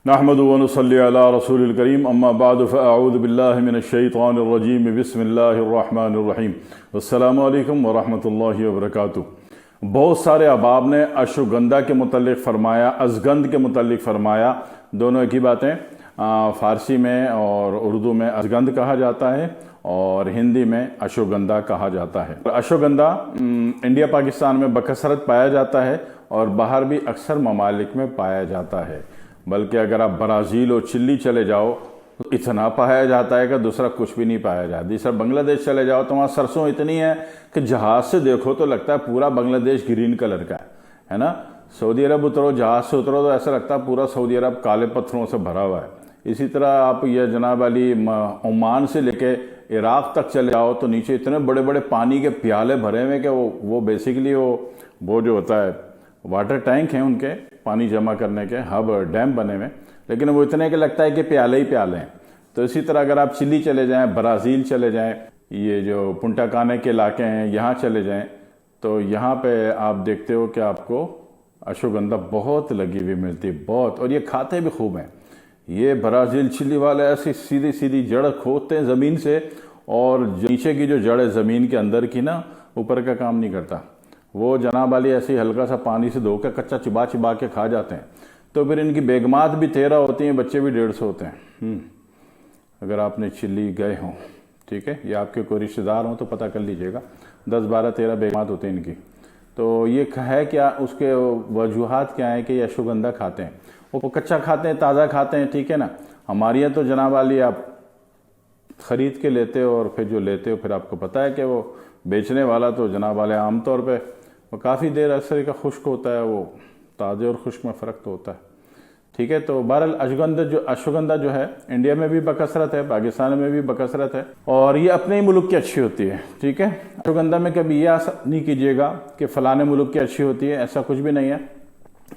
نحمد و نصلی علی رسول الکریم اما بعد فاعوذ باللہ من الشیطان الرجیم بسم اللہ الرحمن الرحیم السلام علیکم ورحمۃ اللہ وبرکاتہ۔ بہت سارے احباب نے اشوگندھا کے متعلق فرمایا، ازگند کے متعلق فرمایا، دونوں ایک ہی باتیں۔ فارسی میں اور اردو میں ازگند کہا جاتا ہے اور ہندی میں اشوگندھا کہا جاتا ہے۔ اشوگندھا انڈیا پاکستان میں بکثرت پایا جاتا ہے اور باہر بھی اکثر ممالک میں پایا جاتا ہے، بلکہ اگر آپ برازیل اور چلی چلے جاؤ تو اتنا پایا جاتا ہے کہ دوسرا کچھ بھی نہیں پایا جاتا۔ دوسرا بنگلہ دیش چلے جاؤ تو وہاں سرسوں اتنی ہے کہ جہاز سے دیکھو تو لگتا ہے پورا بنگلہ دیش گرین کلر کا ہے نا۔ سعودی عرب اترو، جہاز سے اترو تو ایسا لگتا ہے پورا سعودی عرب کالے پتھروں سے بھرا ہوا ہے۔ اسی طرح آپ یہ جناب علی عمان سے لے کے عراق تک چلے جاؤ تو نیچے اتنے بڑے بڑے پانی کے پیالے بھرے ہوئے کہ وہ بیسیکلی وہ جو ہوتا ہے واٹر ٹینک ہیں ان کے پانی جمع کرنے کے ہب ڈیم بنے ہوئے، لیکن وہ اتنے کہ لگتا ہے کہ پیالے ہی پیالے ہیں۔ تو اسی طرح اگر آپ چلی چلے جائیں، برازیل چلے جائیں، یہ جو پنٹا کانے کے علاقے ہیں یہاں چلے جائیں تو یہاں پہ آپ دیکھتے ہو کہ آپ کو اشوگندھا بہت لگی ہوئی ملتی ہے، بہت، اور یہ کھاتے بھی خوب ہیں۔ یہ برازیل چلی والے ایسی سیدھی سیدھی جڑ کھودتے ہیں زمین سے، اور نیچے کی جو جڑ ہے زمین کے اندر کی نا، اوپر کا کام نہیں کرتا، وہ جناب علی ایسے ہلکا سا پانی سے دھو کے کچا چبا چبا کے کھا جاتے ہیں۔ تو پھر ان کی بیگمات بھی 13 ہوتی ہیں، بچے بھی 150 ہوتے ہیں۔ اگر آپ نے چلی گئے ہوں، ٹھیک ہے، یا آپ کے کوئی رشتہ دار ہوں تو پتہ کر لیجئے گا، 10 12 13 بیگمات ہوتے ہیں ان کی۔ تو یہ ہے کیا، اس کے وجوہات کیا ہیں کہ یہ اشوگندھا کھاتے ہیں؟ وہ کچا کھاتے ہیں، تازہ کھاتے ہیں، ٹھیک ہے نا۔ ہمارے یہاں تو جناب علی آپ خرید کے لیتے ہو، اور پھر جو لیتے ہو پھر آپ کو پتہ ہے کہ وہ بیچنے والا تو جناب علی عام طور پہ وہ کافی دیر اکثر کا خشک ہوتا ہے، وہ تازے اور خشک میں فرق تو ہوتا ہے، ٹھیک ہے۔ تو بہرحال اشوگندھا جو ہے انڈیا میں بھی بکثرت ہے، پاکستان میں بھی بکثرت ہے، اور یہ اپنے ہی ملک کی اچھی ہوتی ہے، ٹھیک ہے۔ اشوگندھا میں کبھی یہ نہیں کیجیے گا کہ فلانے ملک کی اچھی ہوتی ہے، ایسا کچھ بھی نہیں ہے۔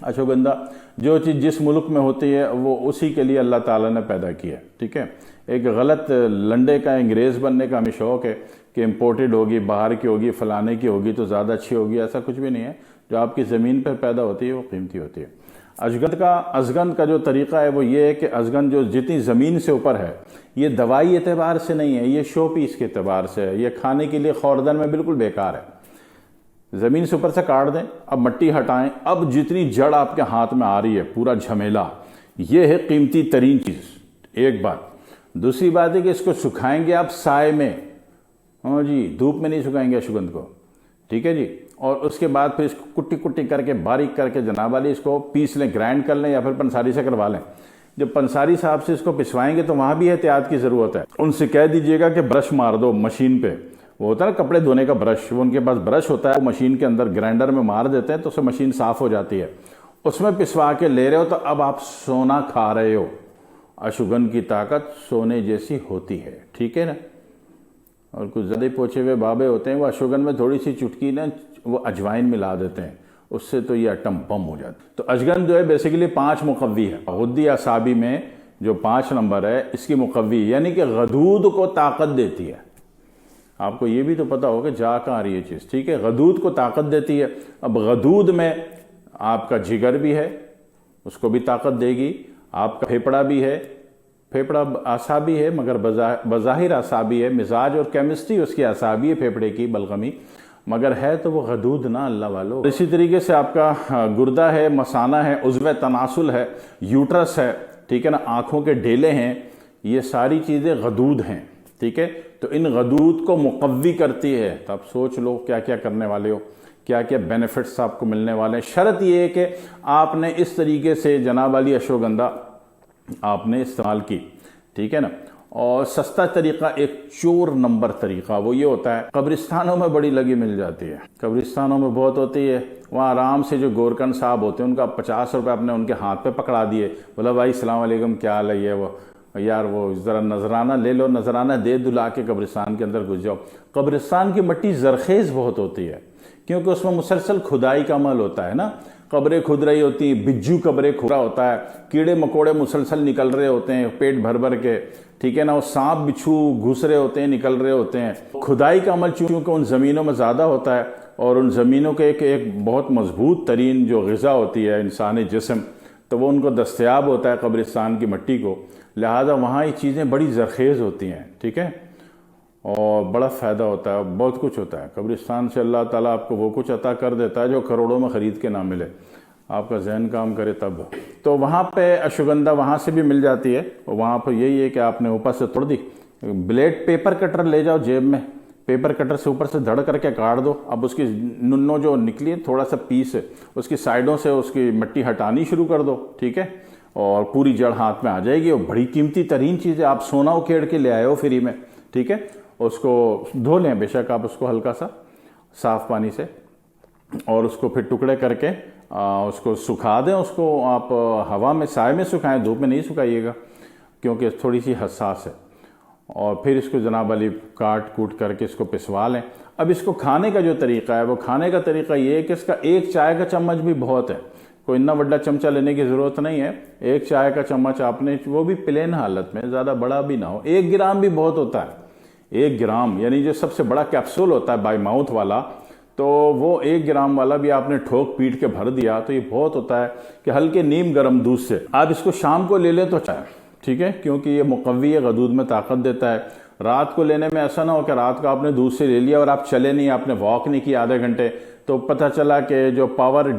اشوگندھا جو چیز جس ملک میں ہوتی ہے وہ اسی کے لیے اللہ تعالیٰ نے پیدا کیا ہے، ٹھیک ہے۔ ایک غلط لنڈے کا انگریز بننے کا ہمیں شوق ہے کہ امپورٹڈ ہوگی، باہر کی ہوگی، فلانے کی ہوگی تو زیادہ اچھی ہوگی، ایسا کچھ بھی نہیں ہے۔ جو آپ کی زمین پر پیدا ہوتی ہے وہ قیمتی ہوتی ہے۔ ازگند کا جو طریقہ ہے وہ یہ ہے کہ ازگند جو جتنی زمین سے اوپر ہے، یہ دوائی اعتبار سے نہیں ہے، یہ شو پیس کے اعتبار سے ہے، یہ کھانے کے لیے خوردن میں بالکل بیکار ہے۔ زمین سے اوپر سے کاٹ دیں، اب مٹی ہٹائیں، اب جتنی جڑ آپ کے ہاتھ میں آ رہی ہے پورا جھمیلا، یہ ہے قیمتی ترین چیز، ایک بات۔ دوسری بات ہے کہ اس کو سکھائیں گے آپ سائے میں، ہاں جی، دھوپ میں نہیں سکھائیں گے اشوگندھ کو، ٹھیک ہے جی۔ اور اس کے بعد پھر اس کو کٹی کٹی کر کے باریک کر کے جناب علی اس کو پیس لیں، گرائنڈ کر لیں، یا پھر پنساری سے کروا لیں۔ جب پنساری صاحب سے اس کو پسوائیں گے تو وہاں بھی احتیاط کی ضرورت ہے۔ ان سے کہہ دیجئے گا کہ برش مار دو مشین پہ، وہ ہوتا ہے نا کپڑے دھونے کا برش، وہ ان کے پاس برش ہوتا ہے، وہ مشین کے اندر گرائنڈر میں مار دیتے ہیں تو اس سے مشین صاف ہو جاتی ہے۔ اس میں پسوا کے لے رہے ہو تو اب آپ سونا کھا رہے ہو۔ اشوگندھ کی طاقت سونے جیسی ہوتی ہے، ٹھیک ہے نا۔ اور کچھ زیادہ پوچھے ہوئے بابے ہوتے ہیں، وہ اشوگندھ میں تھوڑی سی چٹکی نا وہ اجوائن ملا دیتے ہیں، اس سے تو یہ ایٹم بم ہو جاتا ہے۔ تو اشوگندھ جو ہے بیسیکلی 5 مقوی ہے۔ غدی اعصابی میں جو 5 نمبر ہے اس کی مقوی، یعنی کہ غدود کو طاقت دیتی ہے۔ آپ کو یہ بھی تو پتا ہوگا جا کہاں آ رہی ہے چیز، ٹھیک ہے، غدود کو طاقت دیتی ہے۔ اب غدود میں آپ کا جگر بھی ہے، اس کو بھی طاقت دے گی، آپ کا پھیپڑا بھی ہے، پھیپڑا اعصابی ہے مگر بظاہر اعصابی ہے، مزاج اور کیمسٹری اس کی اعصابی ہے پھیپڑے کی، بلغمی، مگر ہے تو وہ غدود نا اللہ والو۔ اسی طریقے سے آپ کا گردہ ہے، مثانہ ہے، عضو تناسل ہے، یوٹرس ہے، ٹھیک ہے نا، آنکھوں کے ڈیلے ہیں، یہ ساری چیزیں غدود ہیں، ٹھیک ہے۔ تو ان غدود کو مقوی کرتی ہے۔ تو آپ سوچ لو کیا کیا کرنے والے ہو، کیا کیا بینیفٹس آپ کو ملنے والے ہیں۔ شرط یہ ہے کہ آپ نے اس طریقے سے جناب علی اشوگندھا آپ نے استعمال کی، ٹھیک ہے نا۔ اور سستا طریقہ، ایک چور نمبر طریقہ، وہ یہ ہوتا ہے، قبرستانوں میں بڑی لگی مل جاتی ہے، قبرستانوں میں بہت ہوتی ہے، وہاں آرام سے جو گورکن صاحب ہوتے ہیں ان کا 50 روپے آپ نے ان کے ہاتھ پہ پکڑا دیے، بولا بھائی السلام علیکم کیا حال ہے، یہ وہ یار وہ ذرا نذرانہ لے لو، نذرانہ دے دلا کے قبرستان کے اندر گھس جاؤ۔ قبرستان کی مٹی زرخیز بہت ہوتی ہے کیونکہ اس میں مسلسل کھدائی کا عمل ہوتا ہے نا، قبریں کھد رہی ہوتی ہیں، بجو قبریں کھدا ہوتا ہے، کیڑے مکوڑے مسلسل نکل رہے ہوتے ہیں پیٹ بھر بھر کے، ٹھیک ہے نا، وہ سانپ بچھو گھس رہے ہوتے ہیں، نکل رہے ہوتے ہیں۔ کھدائی کا عمل چونکہ ان زمینوں میں زیادہ ہوتا ہے، اور ان زمینوں کے ایک بہت مضبوط ترین جو غذا ہوتی ہے انسانی جسم تو وہ ان کو دستیاب ہوتا ہے قبرستان کی مٹی کو، لہٰذا وہاں یہ چیزیں بڑی زرخیز ہوتی ہیں، ٹھیک ہے، اور بڑا فائدہ ہوتا ہے، بہت کچھ ہوتا ہے قبرستان سے۔ اللہ تعالیٰ آپ کو وہ کچھ عطا کر دیتا ہے جو کروڑوں میں خرید کے نہ ملے، آپ کا ذہن کام کرے تب۔ تو وہاں پہ اشوگندھا وہاں سے بھی مل جاتی ہے، اور وہاں پہ یہی ہے کہ آپ نے اوپر سے توڑ دی، بلیڈ پیپر کٹر لے جاؤ جیب میں، پیپر کٹر سے اوپر سے دھڑ کر کے کاٹ دو۔ اب اس کی ننو جو نکلی تھوڑا سا پیس ہے، اس کی سائڈوں سے اس کی مٹی ہٹانی شروع کر دو، ٹھیک ہے، اور پوری جڑ ہاتھ میں آ جائے گی، اور بڑی قیمتی ترین چیز ہے، آپ سونا اکھیڑ کے لے آئے ہو فری میں، ٹھیک ہے، اس کو دھو لیں بے شک آپ اس کو ہلکا سا صاف پانی سے، اور اس کو پھر ٹکڑے کر کے اس کو سکھا دیں، اس کو آپ ہوا میں سائے میں سکھائیں، دھوپ میں نہیں سکھائیے گا کیونکہ تھوڑی سی حساس ہے، اور پھر اس کو جناب علی کاٹ کوٹ کر کے اس کو پسوا لیں۔ اب اس کو کھانے کا جو طریقہ ہے، وہ کھانے کا طریقہ یہ ہے کہ اس کا ایک چائے کا چمچ بھی بہت ہے، کوئی اتنا بڑا چمچہ لینے کی ضرورت نہیں ہے، ایک چائے کا چمچ آپ نے، وہ بھی پلین حالت میں، زیادہ بڑا بھی نہ ہو، 1 گرام بھی بہت ہوتا ہے، 1 گرام یعنی جو سب سے بڑا کیپسول ہوتا ہے بائی ماؤتھ والا، تو وہ 1 گرام والا بھی آپ نے ٹھوک پیٹ کے بھر دیا تو یہ بہت ہوتا ہے کہ ہلکے نیم گرم دودھ سے آپ اس کو شام کو لے لیں تو چائے، ٹھیک ہے، کیونکہ یہ مقوی ہے، غدود میں طاقت دیتا ہے۔ رات کو لینے میں ایسا نہ ہو کہ رات کو آپ نے دودھ سے لے لیا اور آپ چلے نہیں، آپ نے واک نہیں کی آدھے گھنٹے، تو پتہ چلا کہ جو پاور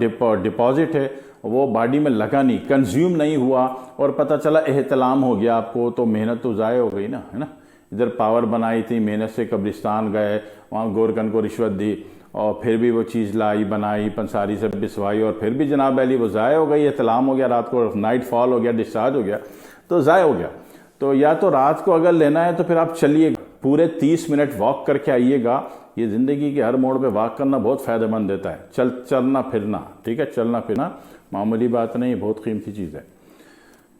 ڈپازٹ ہے وہ باڈی میں لگا نہیں، کنزیوم نہیں ہوا، اور پتہ چلا احتلام ہو گیا آپ کو، تو محنت تو ضائع ہو گئی نا، ہے نا، ادھر پاور بنائی تھی، محنت سے قبرستان گئے، وہاں گورکن کو رشوت دی، اور پھر بھی وہ چیز لائی بنائی پنساری سے بسوائی، اور پھر بھی جناب علی وہ ضائع ہو گئی، احتلام ہو گیا، رات کو نائٹ فال ہو گیا، ڈسچارج ہو گیا، تو ضائع ہو گیا۔ تو یا تو رات کو اگر لینا ہے تو پھر آپ چلیے پورے 30 منٹ واک کر کے آئیے گا، یہ زندگی کے ہر موڑ پہ واک کرنا بہت فائدہ مند دیتا ہے، چلنا پھرنا، ٹھیک ہے، چلنا پھرنا معمولی بات نہیں، بہت قیمتی چیز ہے۔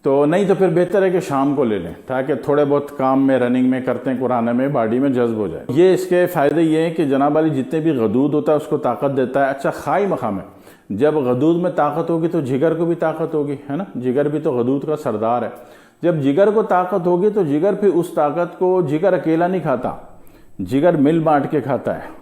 تو نہیں تو پھر بہتر ہے کہ شام کو لے لیں تاکہ تھوڑے بہت کام میں رننگ میں کرتے ہیں قرآن میں باڈی میں جذب ہو جائے۔ یہ اس کے فائدے یہ ہیں کہ جناب علی جتنے بھی غدود ہوتا ہے اس کو طاقت دیتا ہے۔ اچھا خائی مقام ہے، جب غدود میں طاقت ہوگی تو جگر کو بھی طاقت ہوگی، ہے نا، جگر بھی تو غدود کا سردار ہے۔ جب جگر کو طاقت ہوگی تو جگر پھر اس طاقت کو، جگر اکیلا نہیں کھاتا، جگر مل بانٹ کے کھاتا ہے،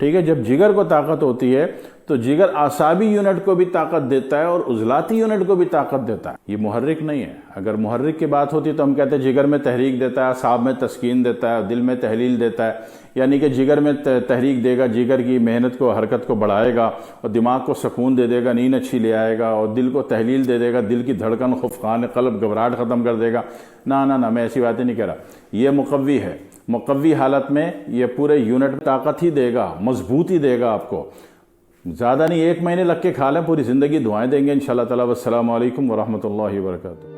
ٹھیک ہے۔ جب جگر کو طاقت ہوتی ہے تو جگر اعصابی یونٹ کو بھی طاقت دیتا ہے اور عضلاتی یونٹ کو بھی طاقت دیتا ہے، یہ محرک نہیں ہے۔ اگر محرک کی بات ہوتی تو ہم کہتے ہیں جگر میں تحریک دیتا ہے، اعصاب میں تسکین دیتا ہے، دل میں تحلیل دیتا ہے، یعنی کہ جگر میں تحریک دے گا، جگر کی محنت کو، حرکت کو بڑھائے گا، اور دماغ کو سکون دے دے گا، نیند اچھی لے آئے گا، اور دل کو تحلیل دے دے گا، دل کی دھڑکن، خفقان قلب، گھبراہٹ ختم کر دے گا۔ نہ میں ایسی باتیں نہیں کہہ رہا، یہ مقوی ہے، مقوی حالت میں یہ پورے یونٹ میں طاقت ہی دے گا، مضبوطی دے گا آپ کو، زیادہ نہیں، 1 مہینے لگ کے کھا لیں، پوری زندگی دعائیں دیں گے انشاءاللہ تعالی۔ والسلام علیکم ورحمۃ اللہ وبرکاتہ۔